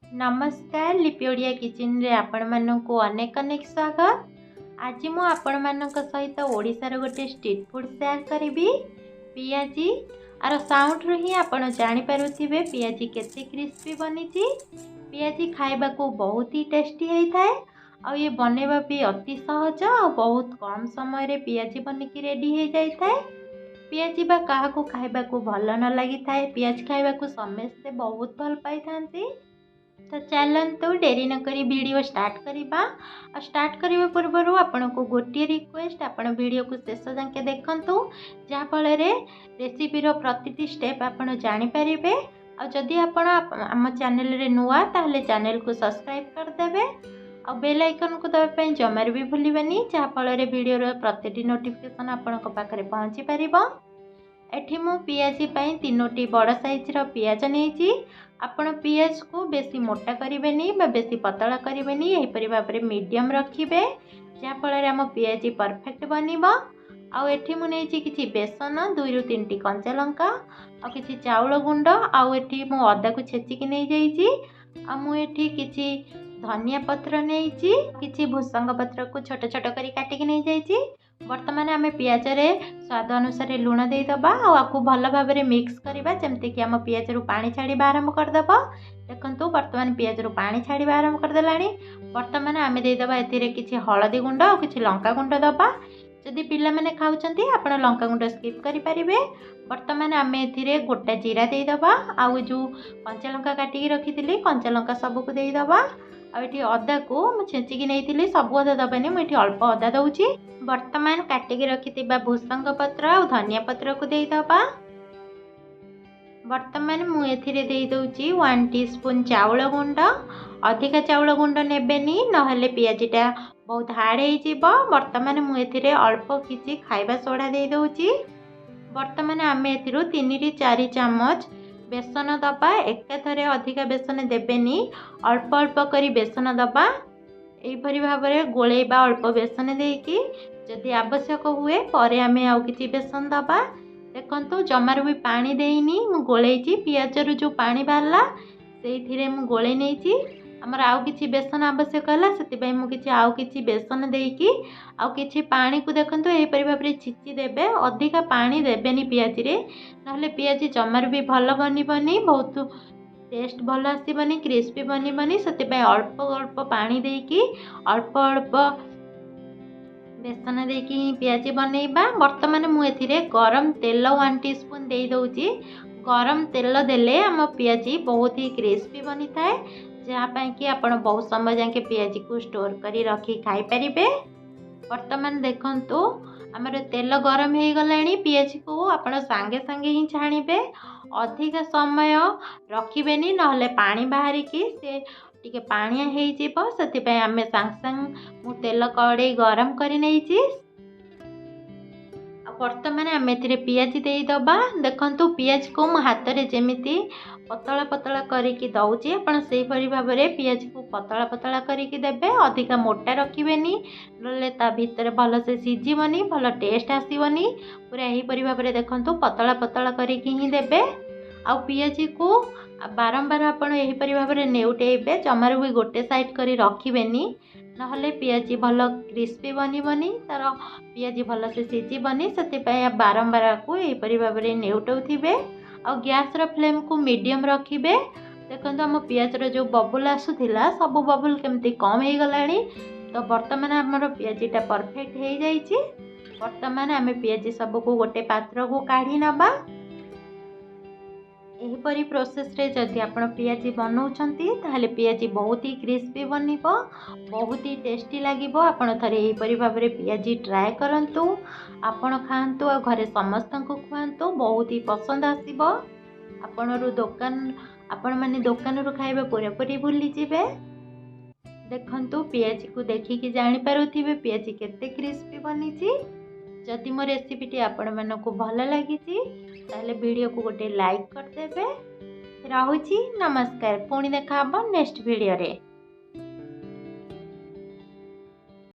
नमस्कार लिपिओडिया किचन रे आपण मानक अनेक अनेक स्वागत। आज मु आपण मानक सहित ओडिशार गोटे स्ट्रीट फूड शेयर करी पियाजी आर साउंड रू ही आपण जानि पारुथिबे पियाजी केते क्रिस्पी बनीची। पियाजी खाइबा को बहुत ही टेस्टी होई थाए आ ये बनेबा भी अति सहज आ बहुत कम समय रे पियाजी बनिकी रेडी हो जाई थाए। पियाजी बा काहा को खाइबा को भल न लगी थाए, पियाज खाइबा को समस्ते बहुत भल पाई थांती। तो चलतु डेरी न करी वीडियो स्टार्ट करिबा। स्टार्ट करने पूर्व आपण को गोटे रिक्वेस्ट, आपण वीडियो को शेष जाके देखंतु जहाँ फल रेसिपी प्रति स्टेप आपण जानि परिबे। और जदि आपण आम चैनल रे नुआ ताहले चैनल को सब्सक्राइब कर देबे और बेल आइकन को दबा जमार भी भूलिबेनी, जहाँ फल वीडियो प्रति नोटिफिकेशन आपण पाखरे पहुँची पारिबो। एठी मु पियाजी पई 3टी बड़ साइज रो पियाज नेइची। आपण पियाज को बेसी मोटा करिवेनी बा बेसी पतला करिवेनी, एही परि भाबरे मीडियम रखिबे जहाँ फल आम पियाजी परफेक्ट बनिबो। आउ एठी मु नेइची किछि बेसन, 2 ରୁ 3टी कंचा लंका और किछि चाउल गुंड, आउ एठी मु अदा को छेचिकी नै जाईची। आ मु एठी किछि धनिया पत्र नेइची, किछि भुसंग पत्र को छोट छोट करी काटिकी नै जाईची। वर्तमान आम पियाज रे स्वाद अनुसार लुण देदबा और भल भाव में मिक्स करवा जमती कि आम पियाज रू पानी छाड़ा आरंभ करदेव। देखो बर्तमान पियाज रू पानी छाड़ा आरंभ करदेला। बर्तमान आम देदबा ए किसी हलदी गुंड और किसी लंका गुंड दबा। जदि पिला माने खाउचंती आपण लंका गुंड स्किप करि परिबे। बर्तमान आम ए गोटा जीरा देदबा, आउ जो कंचा लंका काटिकी रखी कंचा लंका सबको देदबा। आठी अदा को छेचिकी नहीं सब अदा दबानी, मुझे अल्प अदा दौची। बर्तमान काटिकी रखि भूसंग पत्र और धनिया पत्र को देदबा। बर्तमान मुझे दे 1 टीस्पून चाउल गुंड। अधिका चाउल गुंड नेबेनी नहले पियाजीटा बहुत हार्ड हो। बर्तमान मुझे अल्प किसी खाइबा सोडा दे दौची। बर्तमान आम ए 3 ରୁ 4 चामच बेसन दबा। एकाथरे अधिका बेसन देबेनी, अल्प अल्प करी बेसन दबा। एहीपरि भाव में गोलेबा अल्प बेसन देकी, जदि आवश्यक हुए परे आमे आउ किछि बेसन दबा। देखंतु जमार भी पानी देइनी, मु गोलेइची। पियाज रु जो पानी बाहरला सेइथिरे मु गोले नेइची। हमर आउ किछि बेसन आवश्यक हला सेति मु किछि आउ किछि बेसन देकी आउ किछि पानी को देखंतु एहीपरि भाव में छिची देबे। अधिका पानी देबेनी पियाज रे, नहले पियाज जमार भी भल बनिबनी, बहुत टेस्ट भल आसीबनी, क्रिस्पी बनिबनी। सेति अल्प अल्प पानी देकी अल्प अल्प बेसन देकी पियाजी बनैबा। बर्तमान मुझे गरम तेल 1 टीस्पून दे दौची। गरम तेल देले आम पियाजी बहुत ही क्रिस्पी बनी थाए, जहाँपाई कि आपण बहुत समय जाके पियाजी को स्टोर करी रखी खाई परिबे। बर्तमान देखंतु आमर तेल गरम हो गलानी। पियाजी को आपण सांगे सांगे ही छाणिबे, अधिका समय रखिबेनी नहले पानी बाहरिकी से टिके पानिया हो जिवो। सेतिपई आमे सांग सांग मु तेल कड़े गरम करी नैची। बर्तमान आम ए पियाजी देदबा। देखंतु पियाज को मो हाथ रे जेमिति पतला पतला करिकी दौची, आपण सेही परि भाव में पियाज को पतला पतला करिकी देबे। अधिका मोटा रखिबेनी नले ता भीतर भल से सिझिबनी, भल टेस्ट आसीबनी। पूरा एही परि भाव में देखंतु पतला पतला करिकी ही देबे। आ पियाजी को बारंबार आपण एही परि भाव में नेउटेबे, जमार भी गोटे साइड करी रखिबेनी नहले पियाजी भल क्रिस्पी बनिबनी, तार पियाजी भल से सिझिबनी। सेतिपई बारंबार को एही परि भाव में नेउटौथिबे और गैस रो फ्लेम को मीडियम रखिबे। देखंतु हम पियाज रो जो बबुल आसुथिला सब बबुल केमती कम हो गलानी। तो बर्तमान हमर पियाजीटा परफेक्ट हो जाइछि। बर्तमान आम पियाजी सब को गोटे पात्र को काढ़ी नबा। एहीपरि प्रोसेस रे जदि आपण पियाजी बनाउछंती ताहले पियाजी बहुत ही क्रिस्पी बनिबो, बहुत ही टेस्टी लागिबो। आपण थरे एहीपरि भाव में पियाजी ट्राए करंतु, आपण खांतु और घरे समस्तंकु खुआंतु, बहुत ही पसंद आसीबो। आपण दुकान आपण माने दुकान रू खाइबा पूरा पूरी भूली जिवे। देखंतु पियाजी को देखिकी जानि पारुथिबे पियाजी केते क्रिस्पी बनिची। जदि मो रेसिपीटी आपण मानकु भल लागिची ताहले वीडियो को गोटे लाइक कर देबे। रहुची नमस्कार, पुणी देखा नेक्स्ट वीडियो रे।